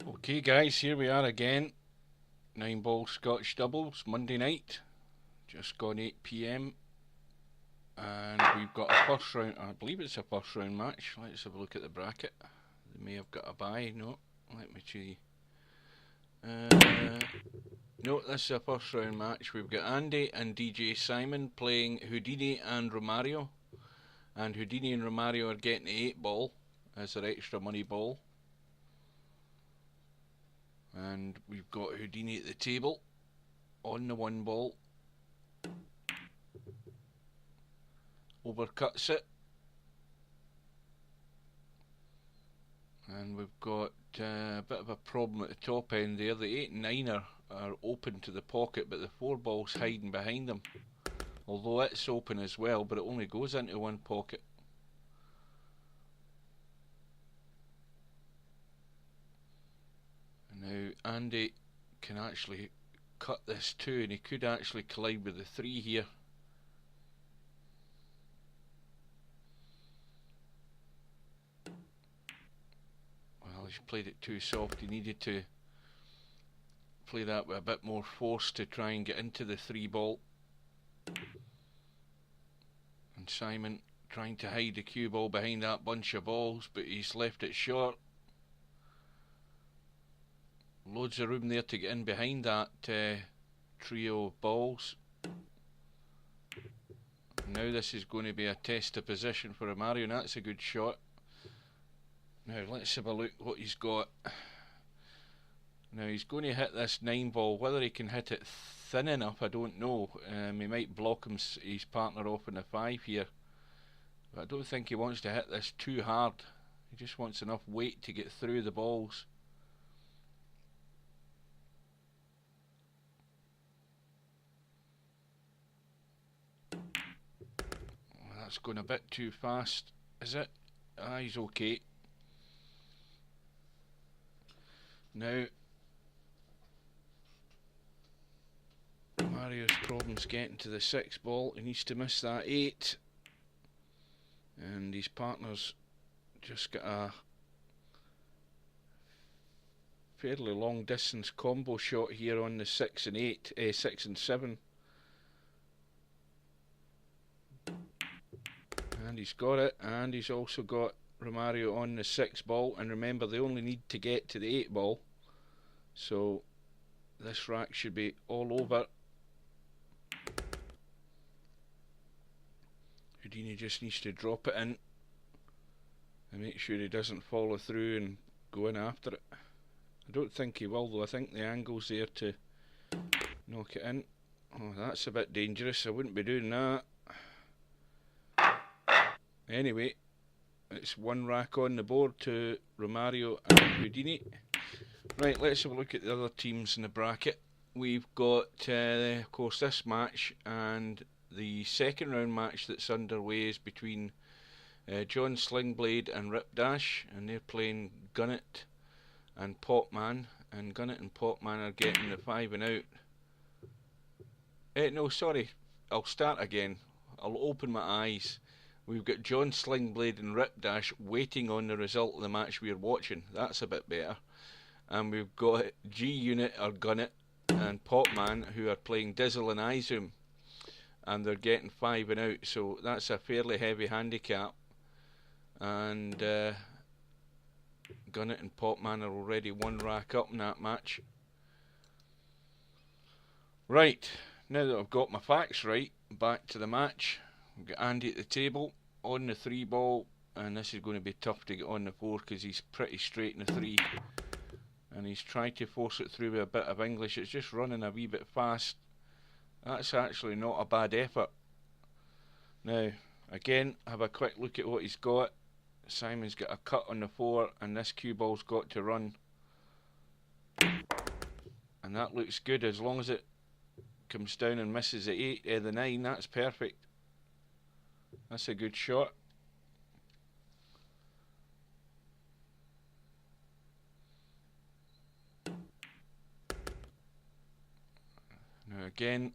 Okay guys, here we are again. 9-ball Scotch doubles, Monday night. Just gone 8 PM. And we've got a first round, I believe it's a first round match. Let's have a look at the bracket. They may have got a bye, no. Let me see. No, this is a first round match. We've got Andy and djsimon playing Houdini and Romario. And Houdini and Romario are getting the 8-ball as their extra money ball. And we've got Houdini at the table on the 1-ball. Overcuts it. And we've got a bit of a problem at the top end there. The 8 and 9 are open to the pocket, but the 4-ball's hiding behind them. Although it's open as well, but it only goes into one pocket. Now Andy can actually cut this too, and he could actually collide with the 3 here. Well, he's played it too soft. He needed to play that with a bit more force to try and get into the 3-ball. And Simon trying to hide the cue ball behind that bunch of balls, but he's left it short. Loads of room there to get in behind that trio of balls. Now this is going to be a test of position for Romario, and that's a good shot. Now let's have a look what he's got. Now he's going to hit this 9-ball. Whether he can hit it thin enough, I don't know. He might block his partner off in the 5 here. But I don't think he wants to hit this too hard. He just wants enough weight to get through the balls. That's going a bit too fast, is it? Ah, he's okay. Now Mario's problem's getting to the 6-ball. He needs to miss that 8. And his partner's just got a fairly long distance combo shot here on the 6 and 8, 6 and 7. And he's got it, and he's also got Romario on the 6-ball. And remember, they only need to get to the 8-ball. So this rack should be all over. Houdini just needs to drop it in and make sure he doesn't follow through and go in after it. I don't think he will though. I think the angle's there to knock it in. Oh, that's a bit dangerous. I wouldn't be doing that. Anyway, it's 1 rack on the board to Romario and Houdini. Right, let's have a look at the other teams in the bracket. We've got, of course, this match, and the second round match that's underway is between John Slingblade and Ripdash, and they're playing Gunnet and Popman, and Gunnet and Popman are getting the 5 and out. No, sorry, I'll start again. I'll open my eyes. We've got John Slingblade and Ripdash waiting on the result of the match we're watching. That's a bit better. And we've got G-Unit or Gunnet and Popman who are playing Dizzle and Izum, and they're getting 5 and out, so that's a fairly heavy handicap. And Gunnet and Popman are already 1 rack up in that match. Right, now that I've got my facts right, back to the match. We've got Andy at the table on the 3-ball, and this is going to be tough to get on the 4 because he's pretty straight in the 3. And he's trying to force it through with a bit of English. It's just running a wee bit fast. That's actually not a bad effort. Now, again, have a quick look at what he's got. Simon's got a cut on the 4, and this cue ball's got to run. And that looks good as long as it comes down and misses the 8, the 9. That's perfect. That's a good shot. Now again,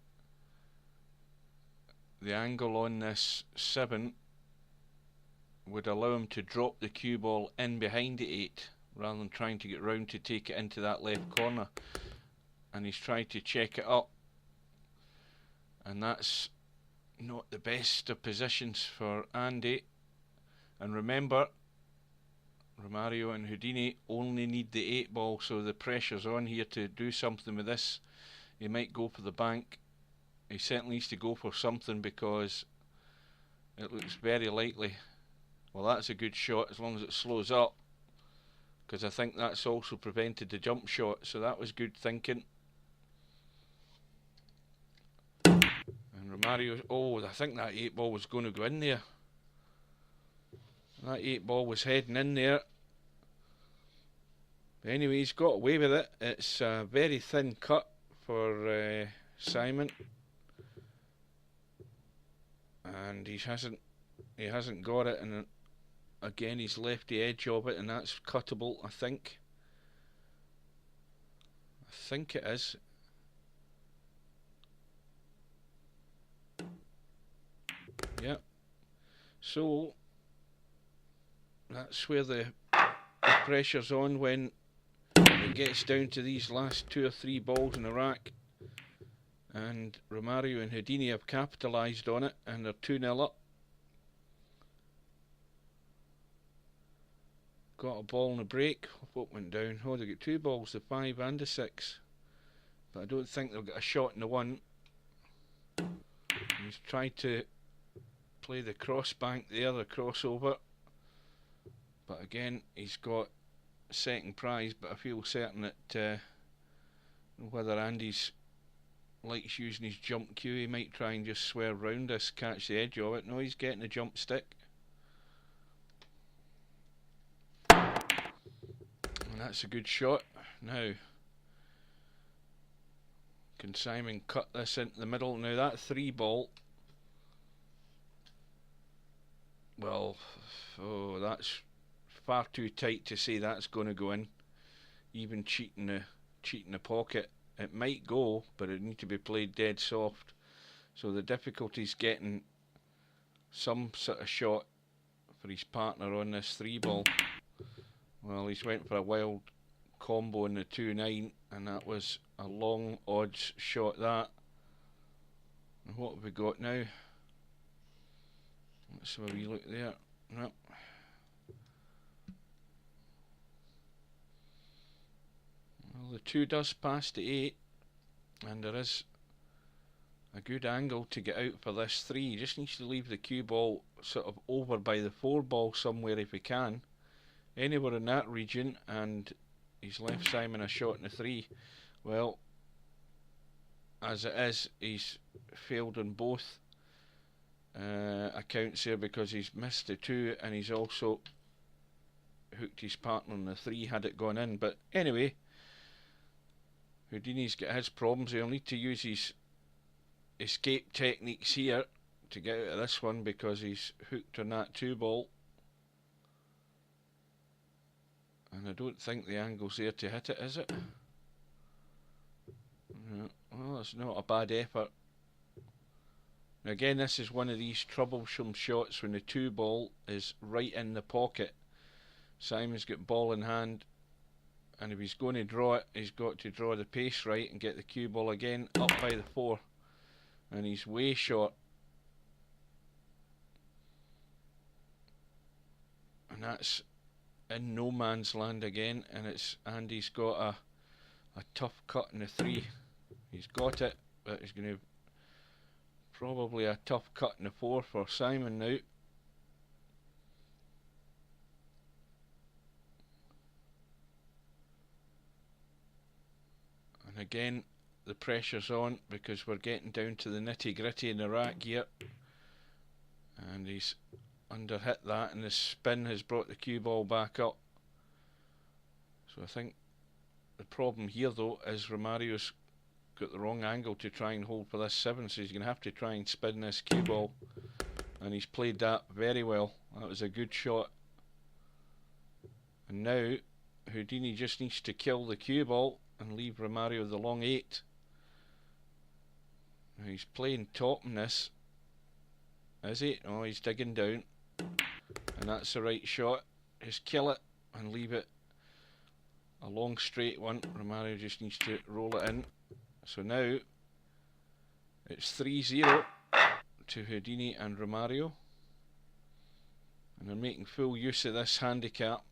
the angle on this 7 would allow him to drop the cue ball in behind the 8 rather than trying to get round to take it into that left corner. And he's tried to check it up, and that's not the best of positions for Andy. And remember, Romario and Houdini only need the 8 ball, so the pressure's on here to do something with this. He might go for the bank. He certainly needs to go for something because it looks very likely. Well, that's a good shot as long as it slows up, because I think that's also prevented the jump shot, so that was good thinking. And Romario, oh, I think that 8 ball was going to go in there. That 8 ball was heading in there. But anyway, he's got away with it. It's a very thin cut for Simon, and he hasn't got it. And again, he's left the edge of it, and that's cuttable. I think it is. Yep. So that's where the pressure's on when it gets down to these last 2 or 3 balls in a rack. And Romario and Houdini have capitalised on it, and they're 2-0 up. Got a ball in the break. What went down? Oh, they got 2 balls, the 5 and the 6. But I don't think they'll get a shot in the 1. He's tried to play the cross bank there, the crossover. But again, he's got second prize, but I feel certain that whether Andy's likes using his jump cue, he might try and just swerve round us, catch the edge of it. No, he's getting the jump stick. And that's a good shot. Now, can Simon cut this into the middle? Now that 3 ball, well, oh, that's far too tight to say that's going to go in. Even cheating the pocket, it might go, but it needs to be played dead soft. So the difficulty's getting some sort of shot for his partner on this 3 ball. Well, he's went for a wild combo in the 2-9, and that was a long odds shot. That. And what have we got now? Let's have a wee look there. Nope. Well, the 2 does pass the 8, and there is a good angle to get out for this 3. He just needs to leave the cue ball sort of over by the 4 ball somewhere if he can. Anywhere in that region, and he's left Simon a shot in the 3. Well, as it is, he's failed on both accounts here, because he's missed the 2 and he's also hooked his partner on the 3 had it gone in. But anyway, Houdini's got his problems. He'll need to use his escape techniques here to get out of this one, because he's hooked on that 2 ball. And I don't think the angle's there to hit it, is it? No. Well, it's not a bad effort. Now again, this is one of these troublesome shots when the 2 ball is right in the pocket. Simon's got ball in hand, and if he's going to draw it, he's got to draw the pace right and get the cue ball again up by the 4. And he's way short. And that's in no man's land again, and it's Andy's got a tough cut in the 3. He's got it, but he's going to probably a tough cut in the 4 for Simon now. And again, the pressure's on, because we're getting down to the nitty gritty in the rack here. And he's underhit that, and the spin has brought the cue ball back up. So I think the problem here though is Romario's got the wrong angle to try and hold for this 7, so he's going to have to try and spin this cue ball, and he's played that very well. That was a good shot. And now Houdini just needs to kill the cue ball and leave Romario the long 8. Now he's playing top in this, is he? Oh, he's digging down, and that's the right shot. Just kill it and leave it a long straight one. Romario just needs to roll it in. So now it's 3-0 to Houdini and Romario, and they're making full use of this handicap.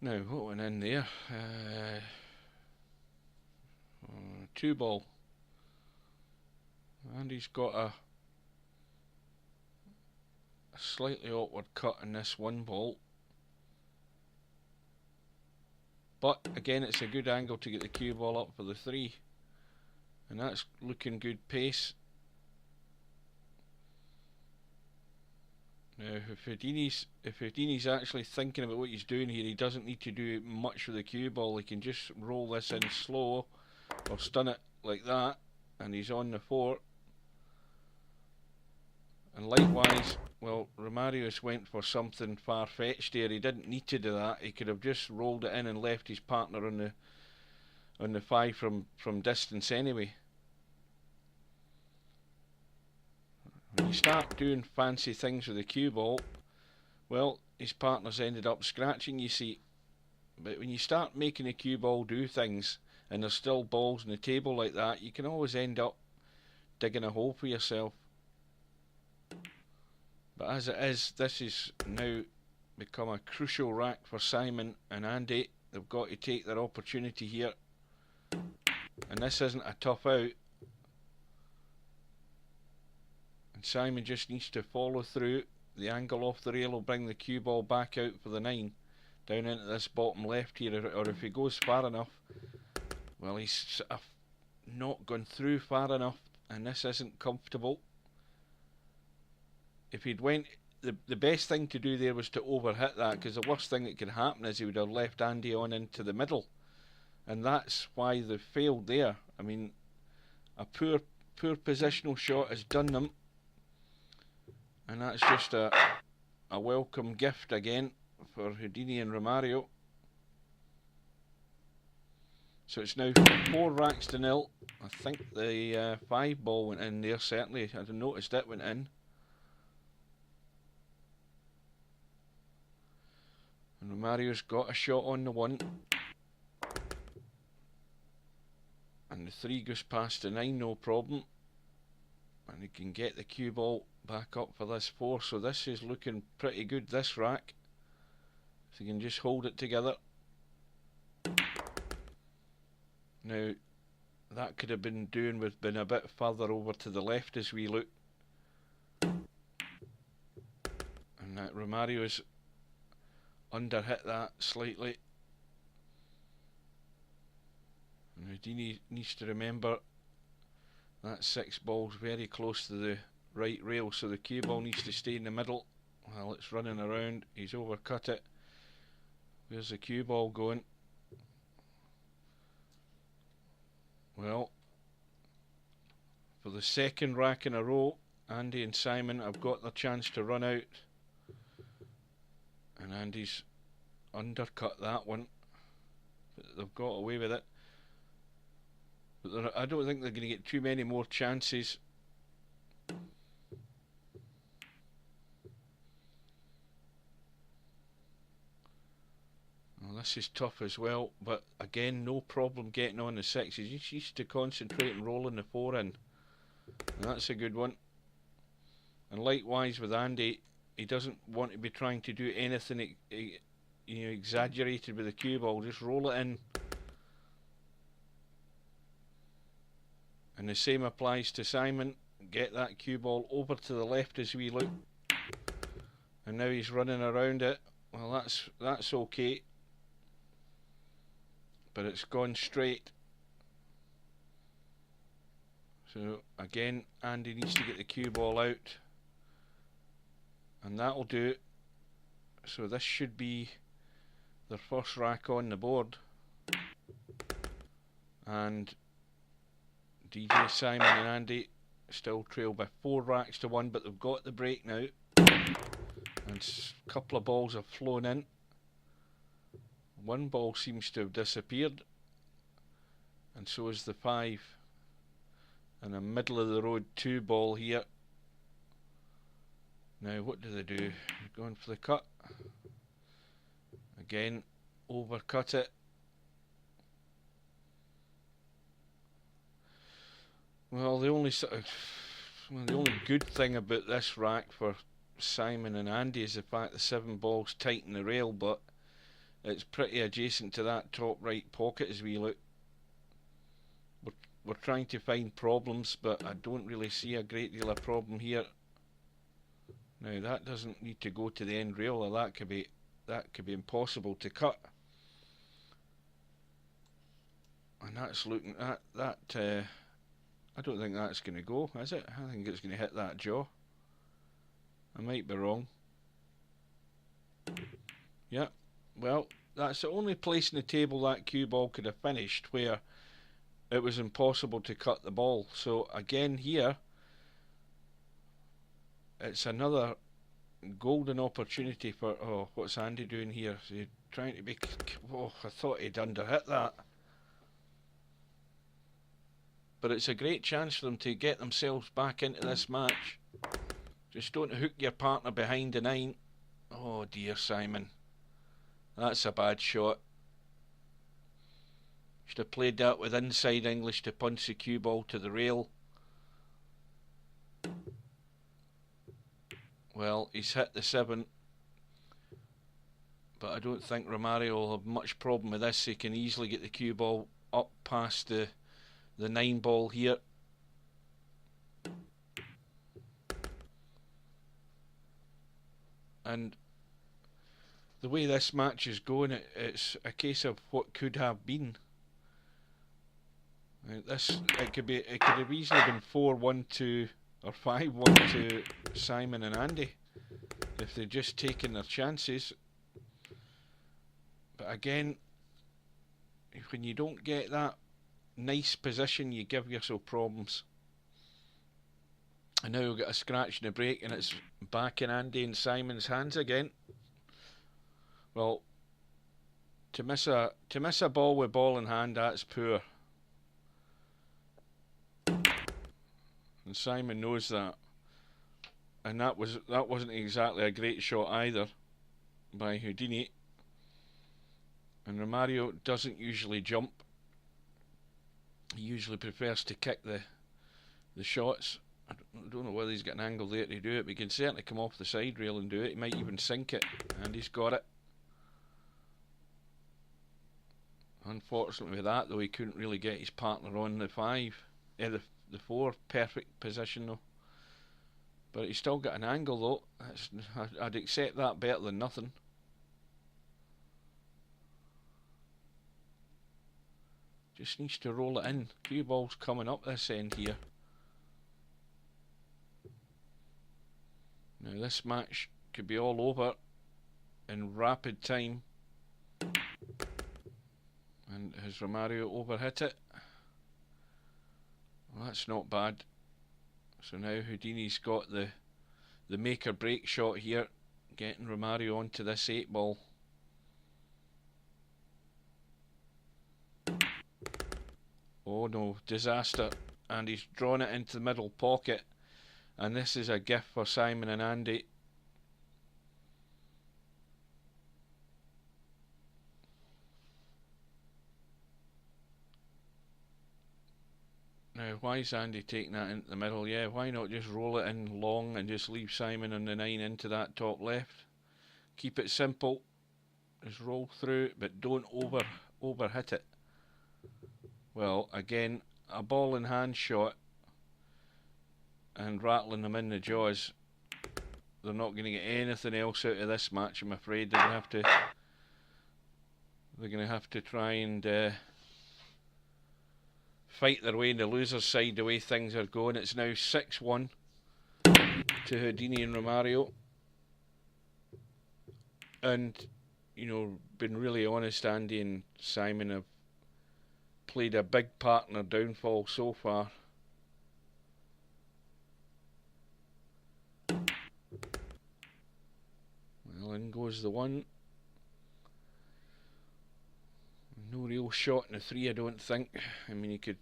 Now what went in there? 2 ball, and he's got a slightly awkward cut in this 1 ball, but again it's a good angle to get the cue ball up for the 3, and that's looking good pace. Now if Houdini's actually thinking about what he's doing here, he doesn't need to do much with the cue ball. He can just roll this in slow or stun it like that, and he's on the 4. And likewise, well, Romario's went for something far-fetched there. He didn't need to do that. He could have just rolled it in and left his partner on the 5 from distance anyway. When you start doing fancy things with the cue ball, well, his partner's ended up scratching, you see. But when you start making the cue ball do things, and there's still balls on the table like that, you can always end up digging a hole for yourself. But as it is, this has now become a crucial rack for Simon and Andy. They've got to take their opportunity here, and this isn't a tough out. And Simon just needs to follow through. The angle off the rail will bring the cue ball back out for the 9, down into this bottom left here, or if he goes far enough, well, he's sort of not gone through far enough, and this isn't comfortable. If he'd went, the best thing to do there was to overhit that, because the worst thing that could happen is he would have left Andy on into the middle, and that's why they failed there. I mean, a poor positional shot has done them, and that's just a welcome gift again for Houdini and Romario. So it's now 4 racks to 0. I think the 5 ball went in there, certainly. I noticed it went in. And Romario's got a shot on the 1. And the 3 goes past the 9, no problem. And he can get the cue ball back up for this 4. So this is looking pretty good, this rack. If he can just hold it together. Now, that could have been doing with being a bit further over to the left as we look. And that Romario's underhit that slightly. And Houdini needs to remember that 6 ball's very close to the right rail, so the cue ball needs to stay in the middle while it's running around. He's overcut it. Where's the cue ball going? Well, for the 2nd rack in a row, Andy and Simon have got their chance to run out. And Andy's undercut that one, but they've got away with it. But I don't think they're going to get too many more chances. Well, this is tough as well, but again, no problem getting on the 6s. He just needs to concentrate and rolling the 4 in, and that's a good one. And likewise with Andy, he doesn't want to be trying to do anything exaggerated with the cue ball. Just roll it in. And the same applies to Simon. Get that cue ball over to the left as we look. And now he's running around it. Well, that's okay. But it's gone straight. So again, Andy needs to get the cue ball out. And that'll do it. So this should be their first rack on the board. And djsimon and Andy still trail by 4 racks to 1, but they've got the break now. And a couple of balls have flown in. 1 ball seems to have disappeared. And so is the 5. And a middle of the road 2 ball here. Now what do they do? They're going for the cut. Again, overcut it. Well, the only good thing about this rack for Simon and Andy is the fact the 7 balls tighten the rail, but it's pretty adjacent to that top right pocket as we look. We're trying to find problems, but I don't really see a great deal of problem here. Now that doesn't need to go to the end rail, or that could be impossible to cut. And that's looking at that. I don't think that's going to go, is it? I think it's going to hit that jaw. I might be wrong. Yeah. Well, that's the only place in the table that cue ball could have finished where it was impossible to cut the ball. So again here, it's another golden opportunity for... Oh, what's Andy doing here? Is he trying to be... Oh, I thought he'd underhit that. But it's a great chance for them to get themselves back into this match. Just don't hook your partner behind the 9. Oh dear, Simon. That's a bad shot. Should have played that with inside English to punch the cue ball to the rail. Well, he's hit the 7. But I don't think Romario will have much problem with this. He can easily get the cue ball up past the 9 ball here. And the way this match is going, it's a case of what could have been. It could have easily been 4-1 to or 5-1 to Simon and Andy if they'd just taken their chances. But again, when you don't get that nice position, you give yourself problems. And now we've got a scratch and a break, and it's back in Andy and Simon's hands again. Well, to miss a ball with ball in hand, that's poor. And Simon knows that. And that wasn't exactly a great shot either by Houdini. And Romario doesn't usually jump. He usually prefers to kick the shots. I don't know whether he's got an angle there to do it, but he can certainly come off the side rail and do it. He might even sink it, and he's got it. Unfortunately with that though, he couldn't really get his partner on the 5, the 4 perfect position though. But he's still got an angle though. I'd accept that better than nothing. Just needs to roll it in. Cue ball's coming up this end here. Now this match could be all over in rapid time. And has Romario overhit it? Well, that's not bad. So now Houdini's got the make or break shot here, getting Romario onto this 8 ball. Oh no, disaster. And he's drawn it into the middle pocket. And this is a gift for Simon and Andy. Now, why is Andy taking that into the middle? Yeah, why not just roll it in long and just leave Simon on the 9 into that top left? Keep it simple. Just roll through, but don't overhit it. Well, again, a ball in hand shot and rattling them in the jaws. They're not going to get anything else out of this match, I'm afraid. They're going to have to try and fight their way in the loser's side the way things are going. It's now 6-1 to Houdini and Romario. And, you know, been really honest, Andy and Simon have played a big part in their downfall so far. Well, in goes the 1. No real shot in the 3, I don't think. I mean, he could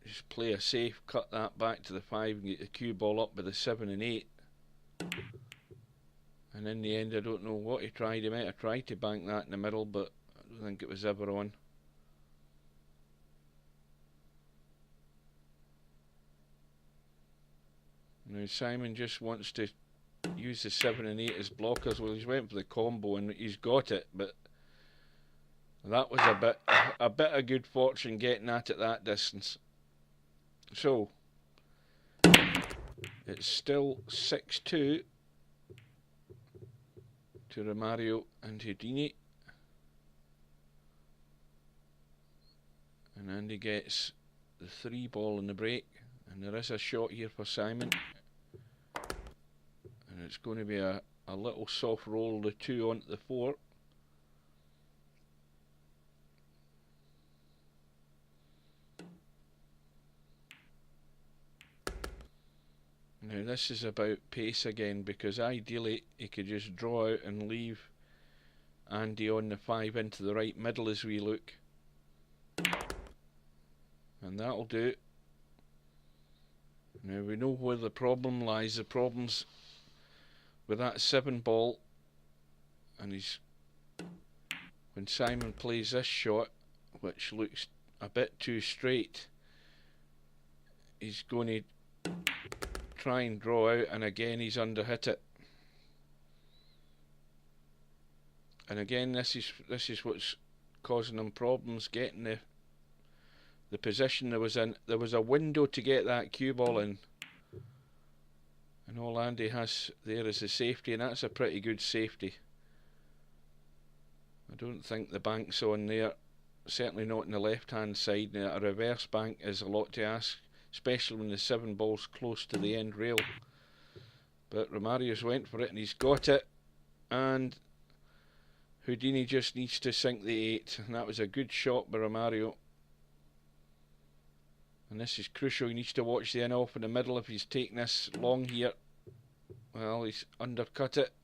just play a safe, cut that back to the 5 and get the cue ball up with the 7 and 8. And in the end, I don't know what he tried. He might have tried to bank that in the middle, but I don't think it was ever on. Now Simon just wants to use the 7 and 8 as blockers. Well, he's went for the combo and he's got it, but that was a bit of good fortune getting at that distance. So it's still 6-2 to Romario and Houdini. And Andy gets the 3 ball in the break, and there is a shot here for Simon. And it's going to be a little soft roll, the 2 onto the 4. Now this is about pace again, because ideally he could just draw out and leave Andy on the 5 into the right middle as we look. And that'll do. Now we know where the problem lies. The problem's with that 7 ball, and when Simon plays this shot, which looks a bit too straight, he's going to try and draw out, and again he's underhit it. And again, this is what's causing him problems getting the position there was in. There was a window to get that cue ball in, and all Andy has there is the safety, and that's a pretty good safety. I don't think the bank's on there, certainly not on the left hand side. Now a reverse bank is a lot to ask, especially when the 7 ball's close to the end rail. But Romario's went for it and he's got it, and Houdini just needs to sink the 8, and that was a good shot by Romario. And this is crucial. He needs to watch the in-off in the middle. If he's taking this long here, well, he's undercut it.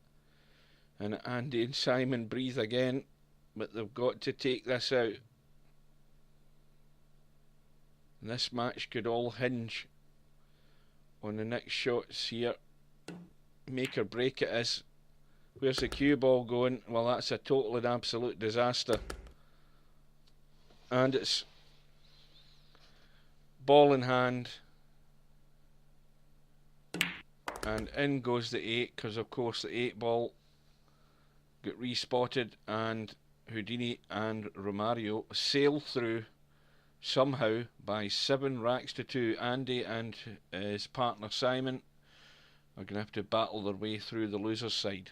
And Andy and Simon breathe again, but they've got to take this out. And this match could all hinge on the next shots here. Make or break it is. Where's the cue ball going? Well, that's a total and absolute disaster. And it's ball in hand, and in goes the 8, because of course the 8 ball got respotted, and Houdini and Romario sail through somehow by 7 racks to 2. Andy and his partner Simon are going to have to battle their way through the loser's side.